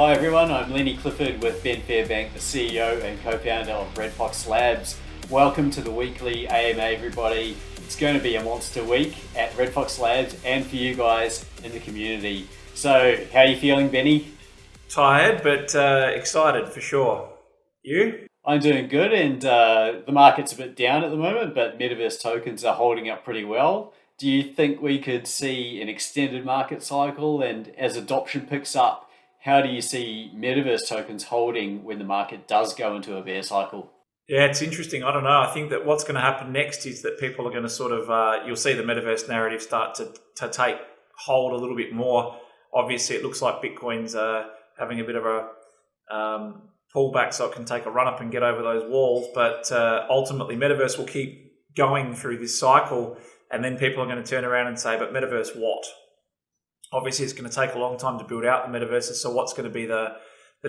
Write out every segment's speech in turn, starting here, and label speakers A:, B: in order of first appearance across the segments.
A: Hi everyone, I'm Lenny Clifford with Ben Fairbank, the CEO and co-founder of RedFOX Labs. Welcome to the weekly AMA everybody. It's going to be a monster week at RedFOX Labs and for you guys in the community. So how are you feeling, Benny?
B: Tired, but excited for sure. You?
A: I'm doing good, and the market's a bit down at the moment, but Metaverse tokens are holding up pretty well. Do you think we could see an extended market cycle? And as adoption picks up, how do you see Metaverse tokens holding when the market does go into a bear cycle?
B: Yeah, it's interesting. I don't know. I think that what's going to happen next is that people are going to sort of, you'll see the Metaverse narrative start to take hold a little bit more. Obviously, it looks like Bitcoin's having a bit of a pullback so it can take a run up and get over those walls. But ultimately, Metaverse will keep going through this cycle, and then people are going to turn around and say, but Metaverse what? Obviously, it's going to take a long time to build out the Metaverses, so what's going to be the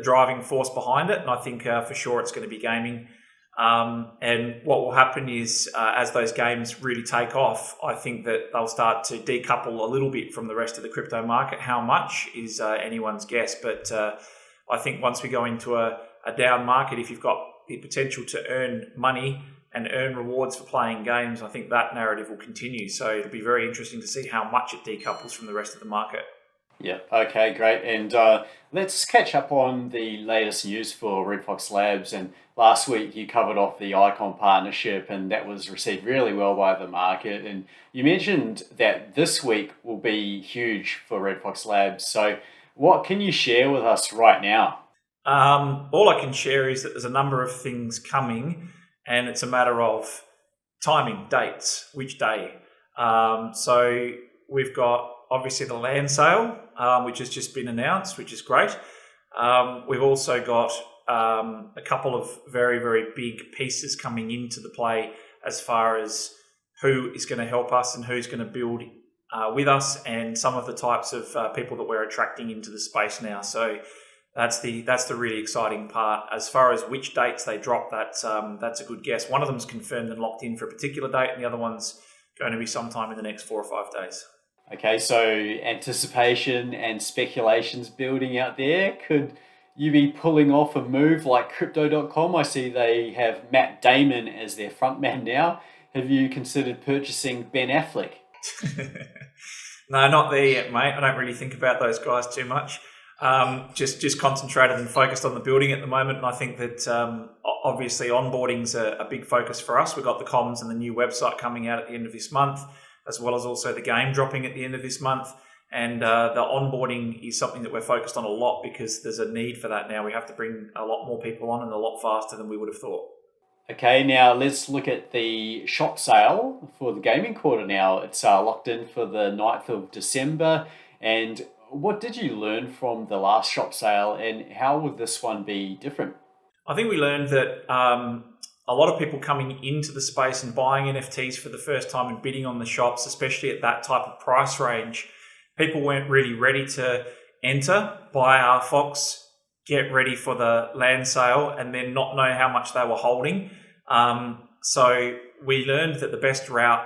B: driving force behind it? And I think for sure it's going to be gaming. And what will happen is as those games really take off, I think that they'll start to decouple a little bit from the rest of the crypto market. How much is anyone's guess, but I think once we go into a down market, if you've got the potential to earn money and earn rewards for playing games, I think that narrative will continue. So it'll be very interesting to see how much it decouples from the rest of the market.
A: Yeah, okay, great. And let's catch up on the latest news for RedFOX Labs. And last week you covered off the Icon partnership, and that was received really well by the market. And you mentioned that this week will be huge for RedFOX Labs. So what can you share with us right now?
B: All I can share is that there's a number of things coming, and it's a matter of timing, dates, which day. So we've got obviously the land sale, which has just been announced, which is great. We've also got a couple of very, very big pieces coming into the play as far as who is going to help us and who's going to build with us, and some of the types of people that we're attracting into the space now. So that's the really exciting part. As far as which dates they drop, that's a good guess. One of them's confirmed and locked in for a particular date, and the other one's going to be sometime in the next 4 or 5 days.
A: Okay, so anticipation and speculations building out there. Could you be pulling off a move like Crypto.com? I see they have Matt Damon as their frontman now. Have you considered purchasing Ben Affleck?
B: No, not there yet, mate. I don't really think about those guys too much. Just concentrated and focused on the building at the moment. And I think that obviously onboarding's a big focus for us. We've got the comms and the new website coming out at the end of this month, as well as also the game dropping at the end of this month. And the onboarding is something that we're focused on a lot because there's a need for that now. We have to bring a lot more people on and a lot faster than we would have thought.
A: Okay, now let's look at the shop sale for the gaming quarter now. It's locked in for the 9th of December. And what did you learn from the last shop sale, and how would this one be different?
B: I think we learned that a lot of people coming into the space and buying NFTs for the first time and bidding on the shops, especially at that type of price range, people weren't really ready to enter, buy RFOX, get ready for the land sale, and then not know how much they were holding. So we learned that the best route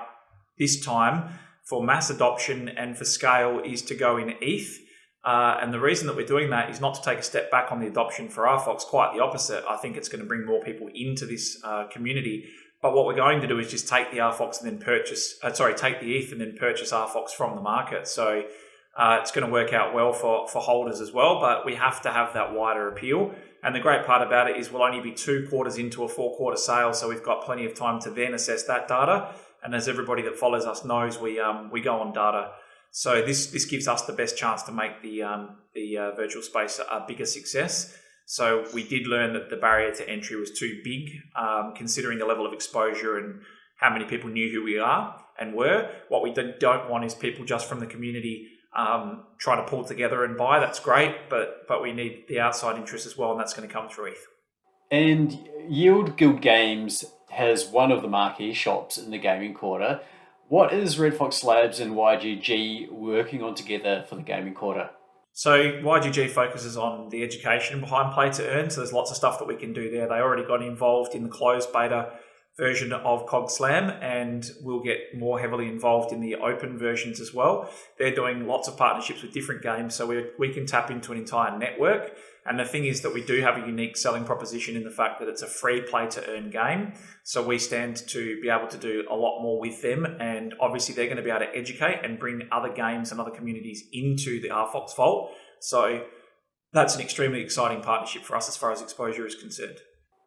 B: this time for mass adoption and for scale is to go in ETH. And the reason that we're doing that is not to take a step back on the adoption for RFOX, quite the opposite. I think it's going to bring more people into this community. But what we're going to do is just take the RFOX and then take the ETH and then purchase RFOX from the market. So it's going to work out well for holders as well, but we have to have that wider appeal. And the great part about it is we'll only be 2 quarters into a 4-quarter sale, so we've got plenty of time to then assess that data. And as everybody that follows us knows, we go on data. So this gives us the best chance to make the virtual space a bigger success. So we did learn that the barrier to entry was too big, considering the level of exposure and how many people knew who we are and were. What we don't want is people just from the community trying to pull together and buy. That's great, but we need the outside interest as well, and that's going to come through ETH.
A: And Yield Guild Games has one of the marquee shops in the gaming quarter. What is RedFOX Labs and YGG working on together for the gaming quarter?
B: So YGG focuses on the education behind play to earn. So there's lots of stuff that we can do there. They already got involved in the closed beta version of Cog Slam, and we'll get more heavily involved in the open versions as well. They're doing lots of partnerships with different games, so we can tap into an entire network. And the thing is that we do have a unique selling proposition in the fact that it's a free play-to-earn game. So we stand to be able to do a lot more with them. And obviously they're going to be able to educate and bring other games and other communities into the RFOX Vault. So that's an extremely exciting partnership for us as far as exposure is concerned.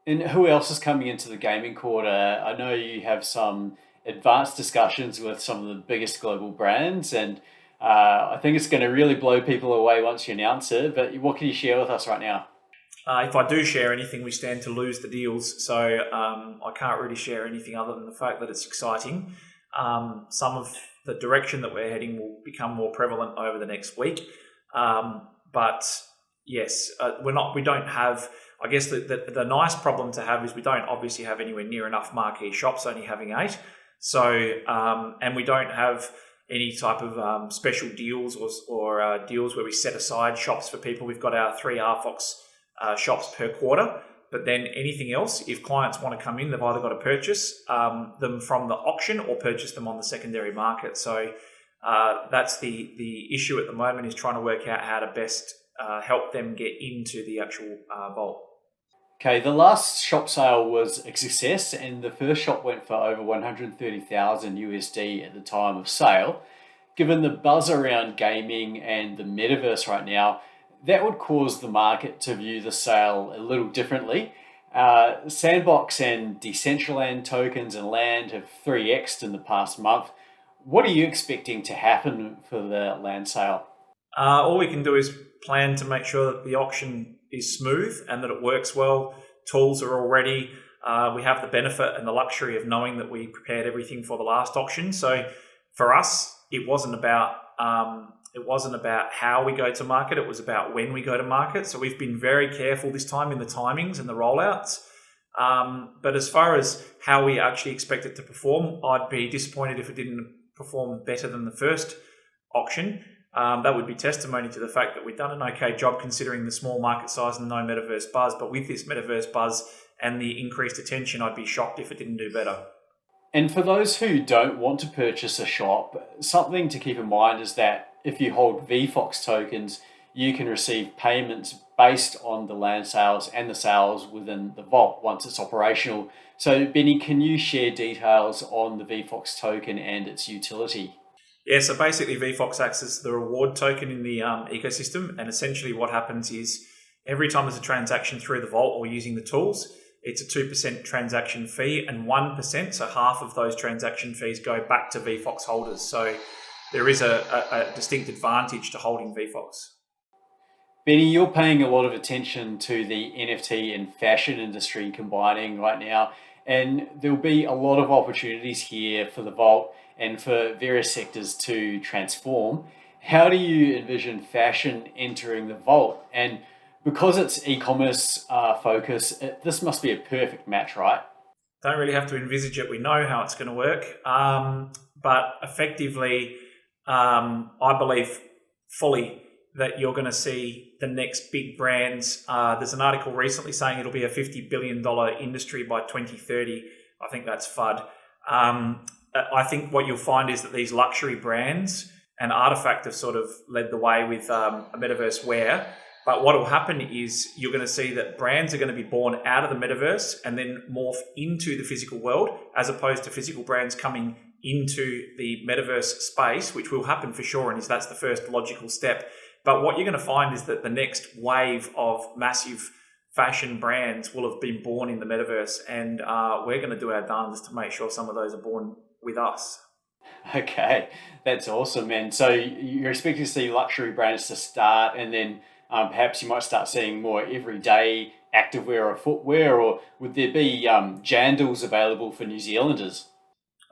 A: And who else is coming into the gaming quarter? I know you have some advanced discussions with some of the biggest global brands, and I think it's going to really blow people away once you announce it. But what can you share with us right now?
B: If I do share anything, we stand to lose the deals. So I can't really share anything other than the fact that it's exciting. Some of the direction that we're heading will become more prevalent over the next week. But yes, we don't have, I guess the nice problem to have is we don't obviously have anywhere near enough marquee shops, only having 8. So, and we don't have any type of special deals or deals where we set aside shops for people. We've got our 3 RFOX shops per quarter, but then anything else, if clients want to come in, they've either got to purchase them from the auction or purchase them on the secondary market. So that's the issue at the moment, is trying to work out how to best help them get into the actual vault.
A: Okay, the last shop sale was a success, and the first shop went for over 130,000 USD at the time of sale. Given the buzz around gaming and the metaverse right now, that would cause the market to view the sale a little differently. Sandbox and Decentraland tokens and land have 3x'd in the past month. What are you expecting to happen for the land sale?
B: All we can do is plan to make sure that the auction is smooth and that it works well. Tools are all ready. We have the benefit and the luxury of knowing that we prepared everything for the last auction. So for us, it wasn't about how we go to market. It was about when we go to market. So we've been very careful this time in the timings and the rollouts. But as far as how we actually expect it to perform, I'd be disappointed if it didn't perform better than the first auction. That would be testimony to the fact that we've done an okay job considering the small market size and no metaverse buzz. But with this metaverse buzz and the increased attention, I'd be shocked if it didn't do better.
A: And for those who don't want to purchase a shop, something to keep in mind is that if you hold VFOX tokens, you can receive payments based on the land sales and the sales within the vault once it's operational. So Benny, can you share details on the VFOX token and its utility?
B: Yeah, so basically VFOX acts as the reward token in the ecosystem, and essentially what happens is every time there's a transaction through the vault or using the tools, it's a 2% transaction fee, and 1%, so half of those transaction fees, go back to VFOX holders. So there is a distinct advantage to holding VFOX.
A: Benny, you're paying a lot of attention to the NFT and fashion industry combining right now, and there'll be a lot of opportunities here for the vault and for various sectors to transform. How do you envision fashion entering the vault? And because it's e-commerce focus, this must be a perfect match, right?
B: Don't really have to envisage it. We know how it's going to work. But effectively, I believe fully that you're going to see the next big brands. There's an article recently saying it'll be a $50 billion industry by 2030. I think that's FUD. I think what you'll find is that these luxury brands, and Artifact have sort of led the way with a metaverse wear. But what will happen is you're going to see that brands are going to be born out of the metaverse and then morph into the physical world, as opposed to physical brands coming into the metaverse space, which will happen for sure. And that's the first logical step. But what you're going to find is that the next wave of massive fashion brands will have been born in the metaverse. And we're going to do our darndest to make sure some of those are born with us.
A: Okay, that's awesome, man. So you're expecting to see luxury brands to start, and then perhaps you might start seeing more everyday activewear or footwear, or would there be jandals available for New Zealanders?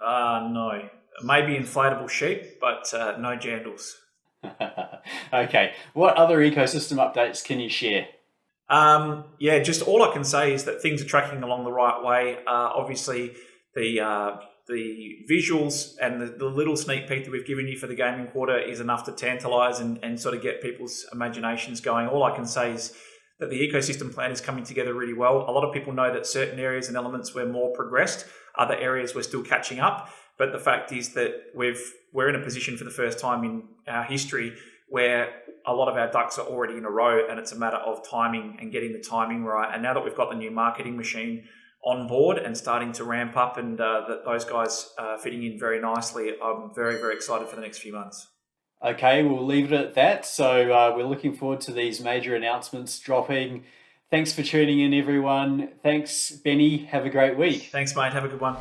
B: No. Maybe inflatable sheep, but no jandals.
A: Okay. What other ecosystem updates can you share?
B: Just all I can say is that things are tracking along the right way. Obviously, the visuals and the little sneak peek that we've given you for the gaming quarter is enough to tantalise and sort of get people's imaginations going. All I can say is that the ecosystem plan is coming together really well. A lot of people know that certain areas and elements were more progressed. Other areas we're still catching up. But the fact is that we're in a position for the first time in our history where a lot of our ducks are already in a row, and it's a matter of timing and getting the timing right. And now that we've got the new marketing machine on board and starting to ramp up, and that those guys fitting in very nicely, I'm very, very excited for the next few months.
A: Okay, we'll leave it at that. So we're looking forward to these major announcements dropping. Thanks for tuning in, everyone. Thanks, Benny. Have a great week.
B: Thanks, mate. Have a good one.